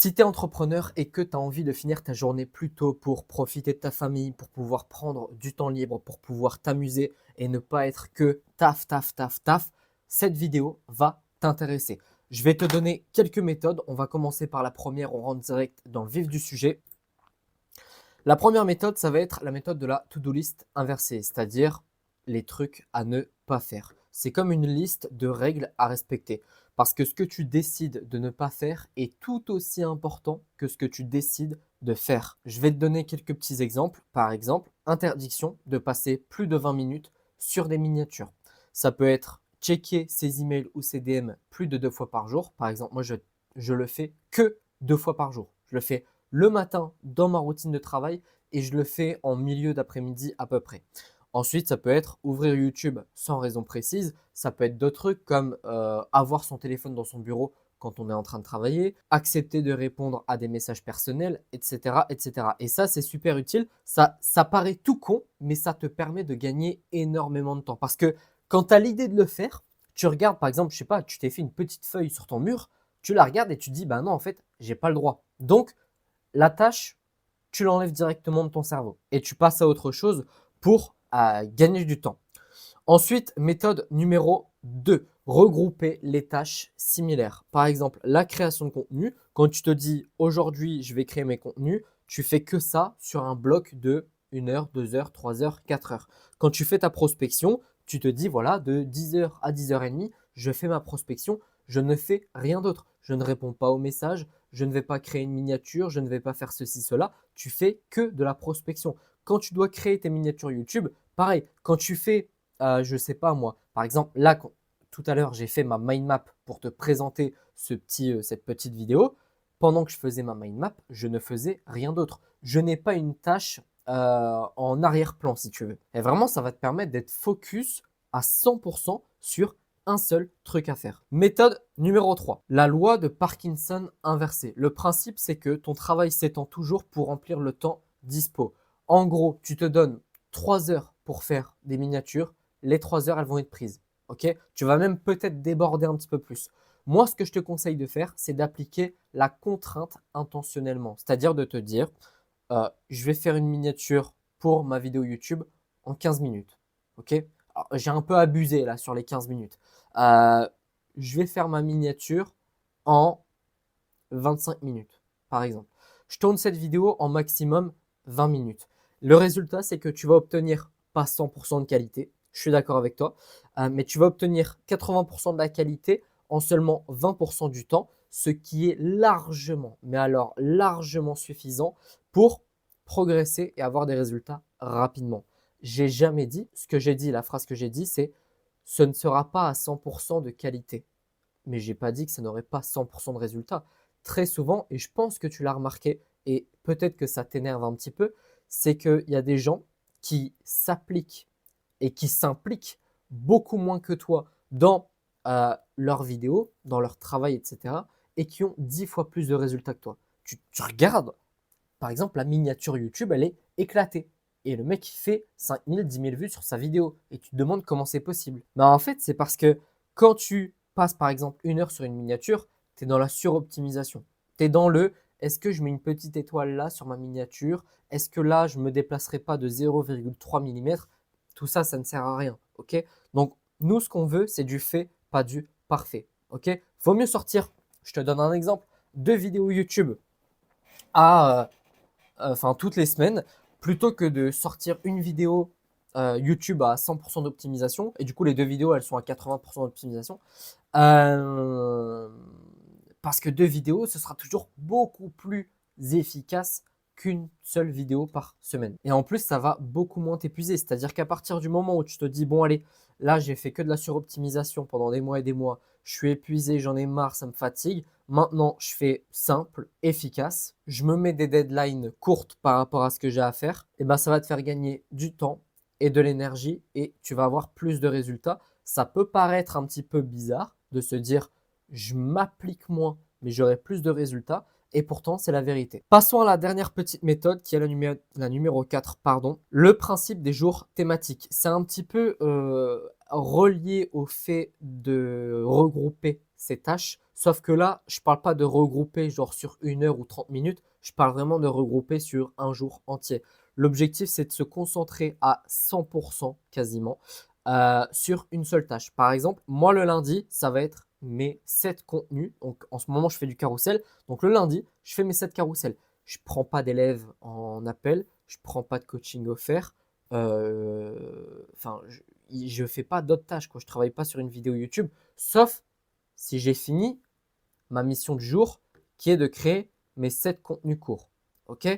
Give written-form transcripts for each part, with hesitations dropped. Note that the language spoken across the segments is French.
Si tu es entrepreneur et que tu as envie de finir ta journée plus tôt pour profiter de ta famille, pour pouvoir prendre du temps libre, pour pouvoir t'amuser et ne pas être que taf, taf, taf, taf, cette vidéo va t'intéresser. Je vais te donner quelques méthodes. On va commencer par la première, on rentre direct dans le vif du sujet. La première méthode, ça va être la méthode de la to-do list inversée, c'est-à-dire les trucs à ne pas faire. C'est comme une liste de règles à respecter. Parce que ce que tu décides de ne pas faire est tout aussi important que ce que tu décides de faire. Je vais te donner quelques petits exemples. Par exemple, interdiction de passer plus de 20 minutes sur des miniatures. Ça peut être checker ses emails ou ses DM plus de 2 fois par jour. Par exemple, moi, je le fais que 2 fois par jour. Je le fais le matin dans ma routine de travail et je le fais en milieu d'après-midi à peu près. Ensuite, ça peut être ouvrir YouTube sans raison précise. Ça peut être d'autres trucs comme avoir son téléphone dans son bureau quand on est en train de travailler, accepter de répondre à des messages personnels, etc. etc. Et ça, c'est super utile. Ça paraît tout con, mais ça te permet de gagner énormément de temps. Parce que quand tu as l'idée de le faire, tu regardes, par exemple, je sais pas, tu t'es fait une petite feuille sur ton mur, tu la regardes et tu te dis, bah non, en fait, j'ai pas le droit. Donc, la tâche, tu l'enlèves directement de ton cerveau et tu passes à autre chose pour gagner du temps. Ensuite, méthode numéro 2, regrouper les tâches similaires. Par exemple, la création de contenu. Quand tu te dis aujourd'hui, je vais créer mes contenus, tu fais que ça sur un bloc de 1 heure, 2 heures, 3 heures, 4 heures. Quand tu fais ta prospection, tu te dis voilà, de 10 h à 10 h 30, je fais ma prospection, je ne fais rien d'autre. Je ne réponds pas aux messages, je ne vais pas créer une miniature, je ne vais pas faire ceci, cela. Tu fais que de la prospection. Quand tu dois créer tes miniatures YouTube, pareil, quand tu fais je ne sais pas moi, par exemple, là, tout à l'heure, j'ai fait ma mind map pour te présenter cette petite vidéo. Pendant que je faisais ma mind map, je ne faisais rien d'autre. Je n'ai pas une tâche en arrière-plan, si tu veux. Et vraiment, ça va te permettre d'être focus à 100% sur un seul truc à faire. Méthode numéro 3, la loi de Parkinson inversée. Le principe, c'est que ton travail s'étend toujours pour remplir le temps dispo. En gros, tu te donnes 3 heures pour faire des miniatures. Les 3 heures, elles vont être prises. Ok, tu vas même peut-être déborder un petit peu plus. Moi, ce que je te conseille de faire, c'est d'appliquer la contrainte intentionnellement. C'est-à-dire de te dire, je vais faire une miniature pour ma vidéo YouTube en 15 minutes. Ok, j'ai un peu abusé là sur les 15 minutes. Je vais faire ma miniature en 25 minutes, par exemple. Je tourne cette vidéo en maximum 20 minutes. Le résultat, c'est que tu vas obtenir pas 100% de qualité, je suis d'accord avec toi, mais tu vas obtenir 80% de la qualité en seulement 20% du temps, ce qui est largement, mais alors largement suffisant pour progresser et avoir des résultats rapidement. J'ai jamais dit, ce que j'ai dit, la phrase que j'ai dit, c'est ce ne sera pas à 100% de qualité. Mais j'ai pas dit que ça n'aurait pas 100% de résultats. Très souvent, et je pense que tu l'as remarqué, et peut-être que ça t'énerve un petit peu, c'est qu'il y a des gens qui s'appliquent et qui s'impliquent beaucoup moins que toi dans leurs vidéos, dans leur travail, etc. et qui ont 10 fois plus de résultats que toi. Tu regardes, par exemple, la miniature YouTube, elle est éclatée. Et le mec, il fait 5 000, 10 000 vues sur sa vidéo. Et tu te demandes comment c'est possible. Mais en fait, c'est parce que quand tu passes, par exemple, 1 heure sur une miniature, tu es dans la suroptimisation. Tu es dans le est-ce que je mets une petite étoile là sur ma miniature? Est-ce que là, je ne me déplacerai pas de 0,3 mm? Tout ça, ça ne sert à rien. Ok, donc, nous, ce qu'on veut, c'est du fait, pas du parfait. Ok, vaut mieux sortir, je te donne un exemple, 2 vidéos YouTube à toutes les semaines, plutôt que de sortir une vidéo YouTube à 100% d'optimisation, et du coup les 2 vidéos elles sont à 80% d'optimisation, euh, parce que 2 vidéos ce sera toujours beaucoup plus efficace qu'une seule vidéo par semaine. Et en plus, ça va beaucoup moins t'épuiser. C'est-à-dire qu'à partir du moment où tu te dis, bon allez, là j'ai fait que de la suroptimisation pendant des mois et des mois, je suis épuisé, j'en ai marre, ça me fatigue. Maintenant, je fais simple, efficace. Je me mets des deadlines courtes par rapport à ce que j'ai à faire. Et ben, ça va te faire gagner du temps et de l'énergie et tu vas avoir plus de résultats. Ça peut paraître un petit peu bizarre de se dire je m'applique moins, mais j'aurai plus de résultats. Et pourtant, c'est la vérité. Passons à la dernière petite méthode qui est la numéro 4, pardon. Le principe des jours thématiques. C'est un petit peu relié au fait de regrouper ces tâches Sauf que là, je ne parle pas de regrouper genre sur 1 heure ou 30 minutes, je parle vraiment de regrouper sur un jour entier. L'objectif, c'est de se concentrer à 100% quasiment sur une seule tâche. Par exemple, moi le lundi, ça va être mes 7 contenus. Donc en ce moment, je fais du carrousel. Donc le lundi, je fais mes 7 carousels. Je ne prends pas d'élèves en appel, je ne prends pas de coaching offert. Enfin, je ne fais pas d'autres tâches, quoi. Je ne travaille pas sur une vidéo YouTube, sauf si j'ai fini ma mission du jour qui est de créer mes 7 contenus courts. Ok.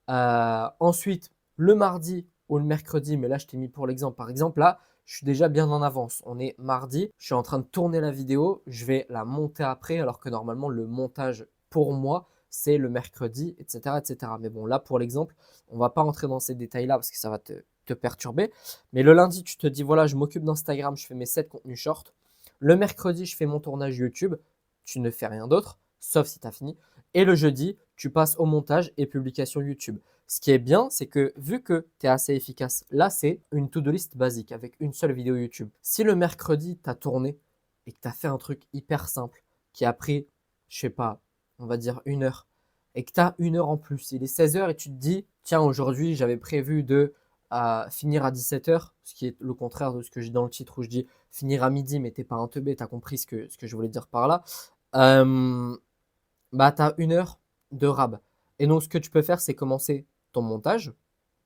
Ensuite, le mardi ou le mercredi, mais là je t'ai mis pour l'exemple. Par exemple, là, je suis déjà bien en avance. On est mardi, je suis en train de tourner la vidéo, je vais la monter après, alors que normalement le montage pour moi, c'est le mercredi, etc., etc. Mais bon, là pour l'exemple, on ne va pas rentrer dans ces détails-là parce que ça va te perturber. Mais le lundi, tu te dis, voilà, je m'occupe d'Instagram, je fais mes 7 contenus short. Le mercredi, je fais mon tournage YouTube. Tu ne fais rien d'autre, sauf si tu as fini. Et le jeudi, tu passes au montage et publication YouTube. Ce qui est bien, c'est que vu que tu es assez efficace, là, c'est une to-do list basique avec une seule vidéo YouTube. Si le mercredi, tu as tourné et que tu as fait un truc hyper simple qui a pris, je sais pas, on va dire 1 heure, et que tu as 1 heure en plus, il est 16 heures et tu te dis, tiens, aujourd'hui, j'avais prévu de finir à 17 heures, ce qui est le contraire de ce que j'ai dans le titre où je dis finir à midi, mais t'es pas un teubé, tu as compris ce que je voulais dire par là. Bah, tu as 1 heure de rab. Et donc, ce que tu peux faire, c'est commencer ton montage,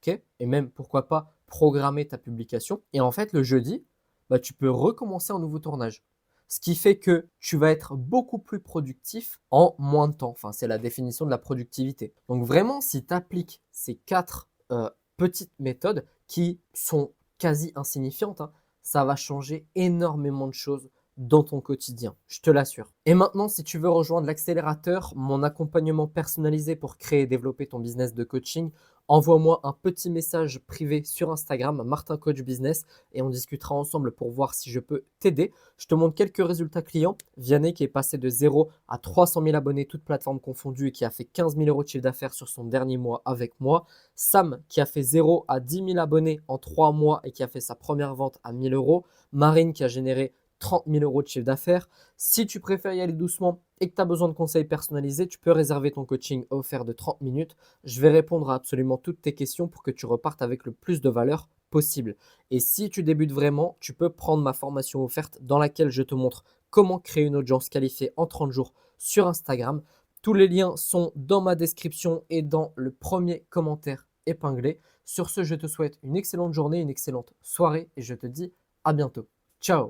ok, et même, pourquoi pas, programmer ta publication. Et en fait, le jeudi, bah, tu peux recommencer un nouveau tournage. Ce qui fait que tu vas être beaucoup plus productif en moins de temps. Enfin, c'est la définition de la productivité. Donc, vraiment, si tu appliques ces 4 petites méthodes qui sont quasi insignifiantes, hein, ça va changer énormément de choses dans ton quotidien, je te l'assure. Et maintenant, si tu veux rejoindre l'accélérateur, mon accompagnement personnalisé pour créer et développer ton business de coaching, envoie-moi un petit message privé sur Instagram, Martin Coach Business, et on discutera ensemble pour voir si je peux t'aider. Je te montre quelques résultats clients. Vianney qui est passé de 0 à 300 000 abonnés, toutes plateformes confondues, et qui a fait 15 000 € de chiffre d'affaires sur son dernier mois avec moi. Sam qui a fait 0 à 10 000 abonnés en 3 mois et qui a fait sa première vente à 1 000 €. Marine qui a généré 30 000 € de chiffre d'affaires. Si tu préfères y aller doucement et que tu as besoin de conseils personnalisés, tu peux réserver ton coaching offert de 30 minutes. Je vais répondre à absolument toutes tes questions pour que tu repartes avec le plus de valeur possible. Et si tu débutes vraiment, tu peux prendre ma formation offerte dans laquelle je te montre comment créer une audience qualifiée en 30 jours sur Instagram. Tous les liens sont dans ma description et dans le premier commentaire épinglé. Sur ce, je te souhaite une excellente journée, une excellente soirée et je te dis à bientôt. Ciao!